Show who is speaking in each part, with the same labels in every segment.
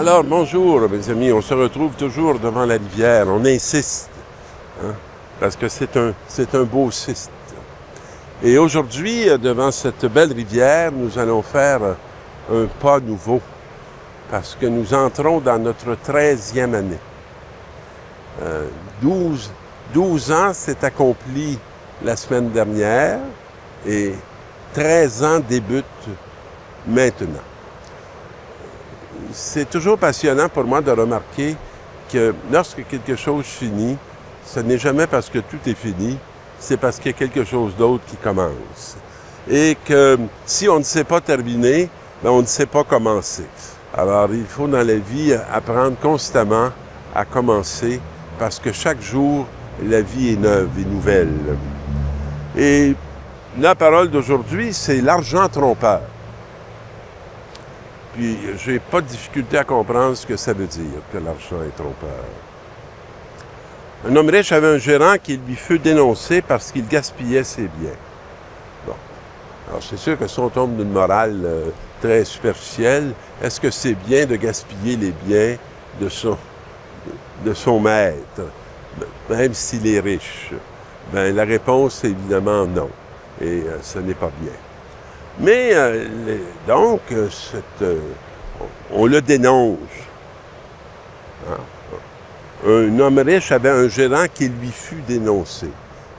Speaker 1: Alors, bonjour, mes amis. On se retrouve toujours devant la rivière. On insiste, hein, parce que c'est un beau cyste. Et aujourd'hui, devant cette belle rivière, nous allons faire un pas nouveau, parce que nous entrons dans notre 13e année. 12 ans s'est accompli la semaine dernière et 13 ans débutent maintenant. C'est toujours passionnant pour moi de remarquer que lorsque quelque chose finit, ce n'est jamais parce que tout est fini, c'est parce qu'il y a quelque chose d'autre qui commence. Et que si on ne sait pas terminer, bien, on ne sait pas commencer. Alors, il faut dans la vie apprendre constamment à commencer parce que chaque jour, la vie est neuve et nouvelle. Et la parole d'aujourd'hui, c'est l'argent trompeur. Puis, j'ai pas de difficulté à comprendre ce que ça veut dire, que l'argent est trompeur. Un homme riche avait un gérant qui lui fut dénoncé parce qu'il gaspillait ses biens. Bon. Alors, c'est sûr que si on tombe d'une morale très superficielle, est-ce que c'est bien de gaspiller les biens de son maître, même s'il est riche? Bien, la réponse est évidemment non. Et ce n'est pas bien. Mais donc, on le dénonce. Hein? Un homme riche avait un gérant qui lui fut dénoncé.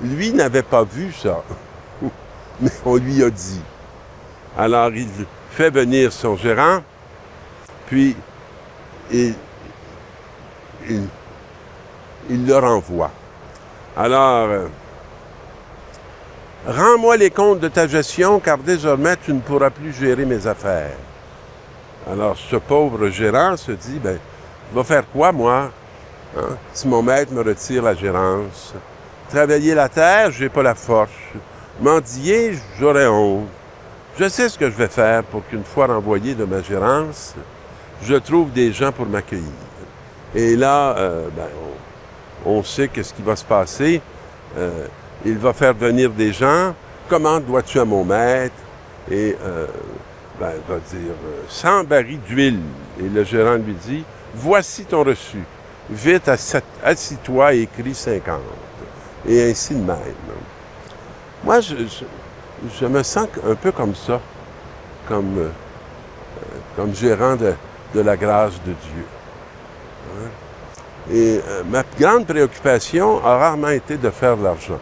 Speaker 1: Lui n'avait pas vu ça, mais on lui a dit. Alors, il fait venir son gérant, puis il le renvoie. Alors, rends-moi les comptes de ta gestion, car désormais, tu ne pourras plus gérer mes affaires. Alors, ce pauvre gérant se dit, bien, je vais faire quoi, moi, hein, si mon maître me retire la gérance? Travailler la terre, je n'ai pas la force. Mendier, j'aurais honte. Je sais ce que je vais faire pour qu'une fois renvoyé de ma gérance, je trouve des gens pour m'accueillir. Et là, ben, on sait qu'est-ce qui va se passer. Il va faire venir des gens. Comment dois-tu à mon maître? Et ben, il va dire 100 barils d'huile. Et le gérant lui dit, voici ton reçu. Vite, assis-toi et écris 50. Et ainsi de même. Moi, je me sens un peu comme ça, comme gérant de la grâce de Dieu. Hein? Et ma grande préoccupation a rarement été de faire de l'argent.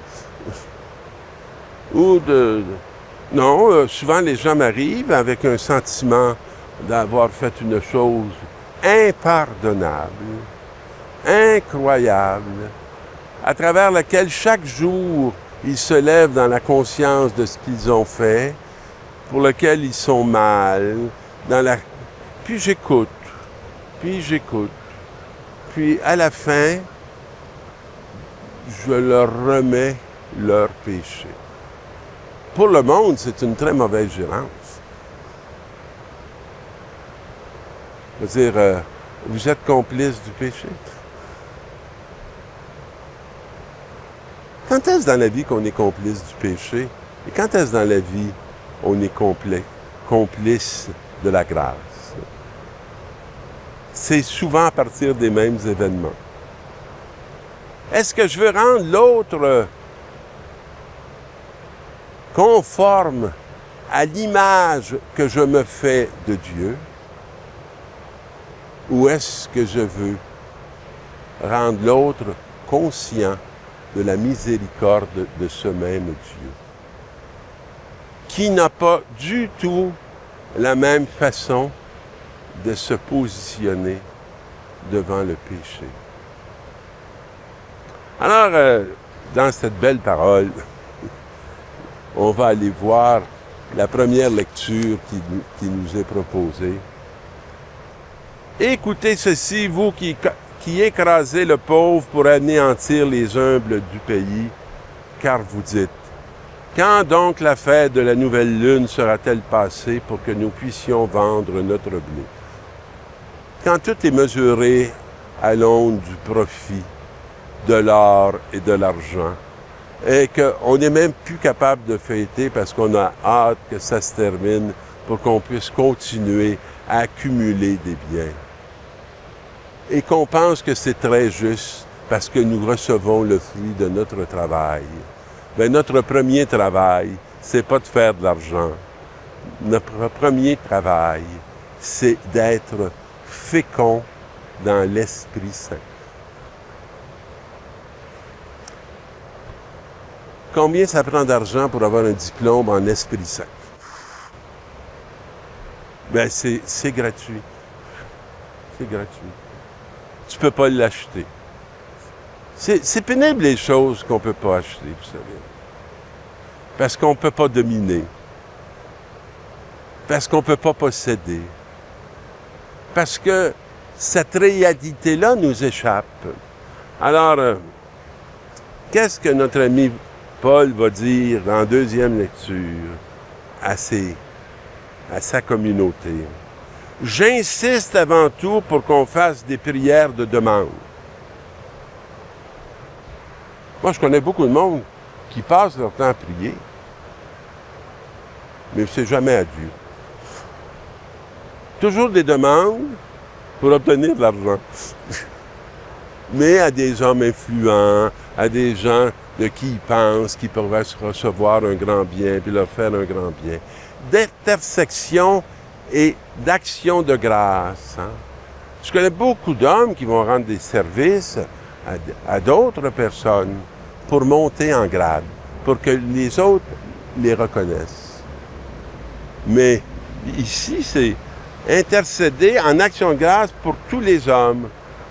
Speaker 1: Non, souvent les gens m'arrivent avec un sentiment d'avoir fait une chose impardonnable, incroyable, à travers laquelle chaque jour ils se lèvent dans la conscience de ce qu'ils ont fait, pour lequel ils sont mal, puis j'écoute, puis à la fin, je leur remets leur péché. Pour le monde, c'est une très mauvaise gérance. Je veux dire, vous êtes complice du péché. Quand est-ce dans la vie qu'on est complice du péché? Et quand est-ce dans la vie on est complice de la grâce? C'est souvent à partir des mêmes événements. Est-ce que je veux rendre l'autre conforme à l'image que je me fais de Dieu? Ou est-ce que je veux rendre l'autre conscient de la miséricorde de ce même Dieu, qui n'a pas du tout la même façon de se positionner devant le péché. Alors, dans cette belle parole, on va aller voir la première lecture qui nous est proposée. Écoutez ceci, vous qui écrasez le pauvre pour anéantir les humbles du pays, car vous dites, quand donc la fête de la nouvelle lune sera-t-elle passée pour que nous puissions vendre notre blé? Quand tout est mesuré à l'aune du profit, de l'or et de l'argent, et qu'on n'est même plus capable de fêter parce qu'on a hâte que ça se termine pour qu'on puisse continuer à accumuler des biens. et qu'on pense que c'est très juste parce que nous recevons le fruit de notre travail. Bien, notre premier travail, c'est pas de faire de l'argent. Notre premier travail, c'est d'être fécond dans l'Esprit Saint. Combien ça prend d'argent pour avoir un diplôme en Esprit Saint? Bien, c'est gratuit. C'est gratuit. Tu ne peux pas l'acheter. C'est pénible les choses qu'on ne peut pas acheter, vous savez. Parce qu'on ne peut pas dominer. Parce qu'on ne peut pas posséder. Parce que cette réalité-là nous échappe. Alors, qu'est-ce que notre ami Paul va dire dans la deuxième lecture à sa communauté? J'insiste avant tout pour qu'on fasse des prières de demande. Moi, je connais beaucoup de monde qui passe leur temps à prier, mais c'est jamais à Dieu. Toujours des demandes pour obtenir de l'argent. Mais à des hommes influents, à des gens de qui ils pensent qu'ils pourraient recevoir un grand bien, puis leur faire un grand bien. D'intersection et d'action de grâce. Hein? Je connais beaucoup d'hommes qui vont rendre des services à d'autres personnes pour monter en grade, pour que les autres les reconnaissent. Mais ici, c'est intercéder en action de grâce pour tous les hommes,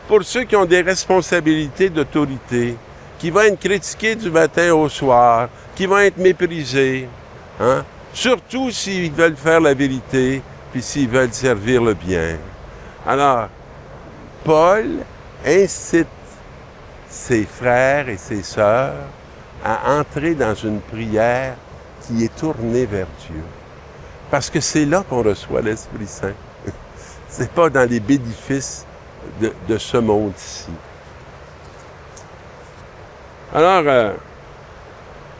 Speaker 1: pour ceux qui ont des responsabilités d'autorité, qui vont être critiqués du matin au soir, qui vont être méprisés, hein? Surtout s'ils veulent faire la vérité, puis s'ils veulent servir le bien. Alors, Paul incite ses frères et ses sœurs à entrer dans une prière qui est tournée vers Dieu. Parce que c'est là qu'on reçoit l'Esprit Saint. C'est pas dans les bénéfices de ce monde-ci. Alors,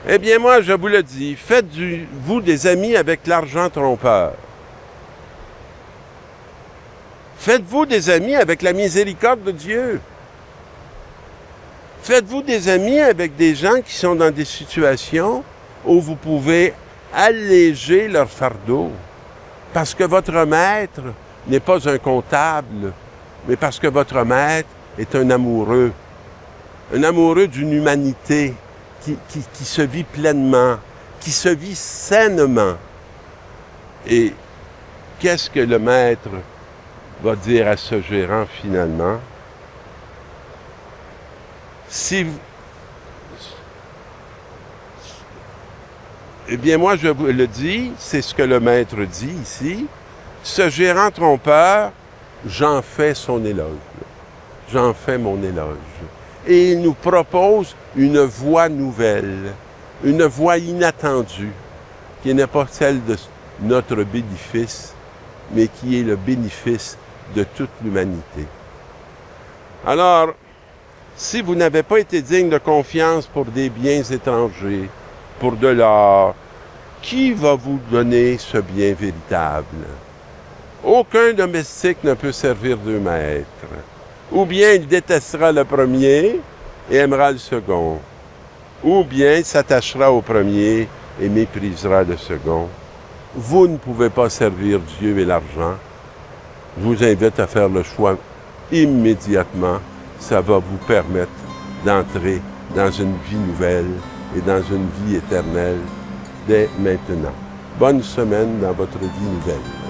Speaker 1: eh bien moi, je vous le dis, faites-vous des amis avec l'argent trompeur. Faites-vous des amis avec la miséricorde de Dieu. Faites-vous des amis avec des gens qui sont dans des situations où vous pouvez alléger leur fardeau. Parce que votre maître n'est pas un comptable, mais parce que votre maître est un amoureux d'une humanité qui se vit pleinement, qui se vit sainement. Et qu'est-ce que le maître va dire à ce gérant finalement? Eh bien, moi, je vous le dis, c'est ce que le maître dit ici. Ce gérant trompeur, j'en fais son éloge. J'en fais mon éloge. Et il nous propose une voie nouvelle, une voie inattendue, qui n'est pas celle de notre bénéfice, mais qui est le bénéfice de toute l'humanité. Alors, si vous n'avez pas été digne de confiance pour des biens étrangers, pour de l'or, qui va vous donner ce bien véritable? Aucun domestique ne peut servir deux maîtres. Ou bien il détestera le premier et aimera le second. Ou bien il s'attachera au premier et méprisera le second. Vous ne pouvez pas servir Dieu et l'argent. Je vous invite à faire le choix immédiatement. Ça va vous permettre d'entrer dans une vie nouvelle et dans une vie éternelle dès maintenant. Bonne semaine dans votre vie nouvelle.